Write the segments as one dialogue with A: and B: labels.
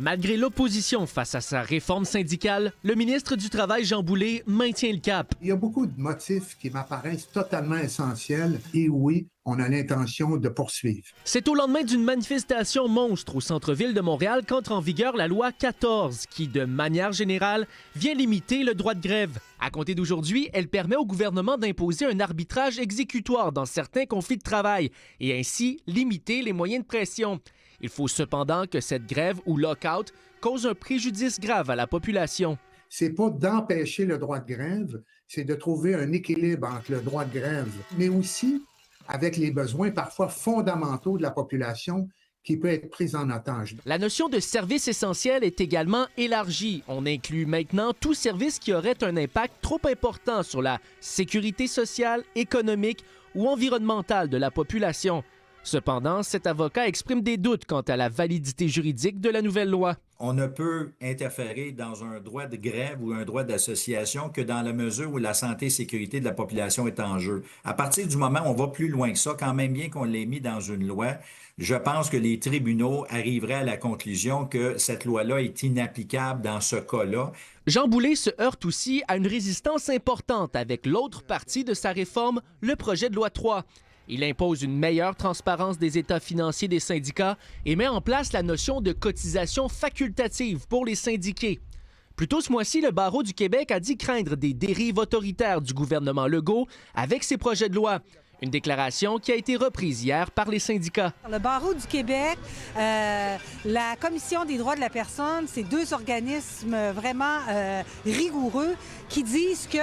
A: Malgré l'opposition face à sa réforme syndicale, le ministre du Travail, Jean Boulet, maintient le cap.
B: Il y a beaucoup de motifs qui m'apparaissent totalement essentiels et oui, on a l'intention de poursuivre.
A: C'est au lendemain d'une manifestation monstre au centre-ville de Montréal qu'entre en vigueur la loi 14 qui, de manière générale, vient limiter le droit de grève. À compter d'aujourd'hui, elle permet au gouvernement d'imposer un arbitrage exécutoire dans certains conflits de travail et ainsi limiter les moyens de pression. Il faut cependant que cette grève ou lock-out cause un préjudice grave à la population.
B: C'est pas d'empêcher le droit de grève, c'est de trouver un équilibre entre le droit de grève, mais aussi avec les besoins parfois fondamentaux de la population qui peut être prise en otage.
A: La notion de service essentiel est également élargie. On inclut maintenant tout service qui aurait un impact trop important sur la sécurité sociale, économique ou environnementale de la population. Cependant, cet avocat exprime des doutes quant à la validité juridique de la nouvelle loi.
C: On ne peut interférer dans un droit de grève ou un droit d'association que dans la mesure où la santé et sécurité de la population est en jeu. À partir du moment où on va plus loin que ça, quand même bien qu'on l'ait mis dans une loi, je pense que les tribunaux arriveraient à la conclusion que cette loi-là est inapplicable dans ce cas-là.
A: Jean Boulet se heurte aussi à une résistance importante avec l'autre partie de sa réforme, le projet de loi 3. Il impose une meilleure transparence des états financiers des syndicats et met en place la notion de cotisation facultative pour les syndiqués. Plus tôt ce mois-ci, le Barreau du Québec a dit craindre des dérives autoritaires du gouvernement Legault avec ses projets de loi. Une déclaration qui a été reprise hier par les syndicats.
D: Le Barreau du Québec, la Commission des droits de la personne, c'est deux organismes vraiment rigoureux qui disent que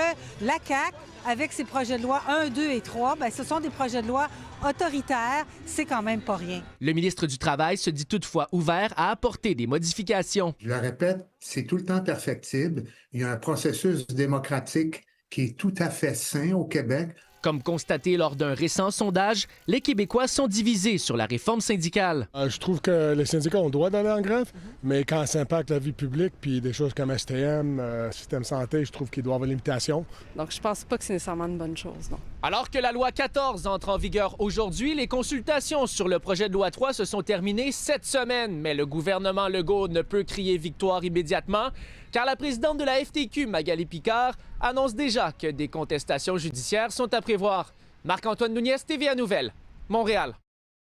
D: la CAQ, avec ses projets de loi 1, 2 et 3, bien, ce sont des projets de loi autoritaires. C'est quand même pas rien.
A: Le ministre du Travail se dit toutefois ouvert à apporter des modifications.
B: Je le répète, c'est tout le temps perfectible. Il y a un processus démocratique qui est tout à fait sain au Québec.
A: Comme constaté lors d'un récent sondage, les Québécois sont divisés sur la réforme syndicale.
E: Je trouve que les syndicats ont le droit d'aller en grève, mais quand ça impacte la vie publique, puis des choses comme STM, système santé, je trouve qu'il doit y avoir une limitation.
F: Donc, je pense pas que c'est nécessairement une bonne chose, non.
A: Alors que la loi 14 entre en vigueur aujourd'hui, les consultations sur le projet de loi 3 se sont terminées cette semaine. Mais le gouvernement Legault ne peut crier victoire immédiatement, car la présidente de la FTQ, Magali Picard, annonce déjà que des contestations judiciaires sont à prévoir. Marc-Antoine Nouniez, TVA Nouvelles, Montréal.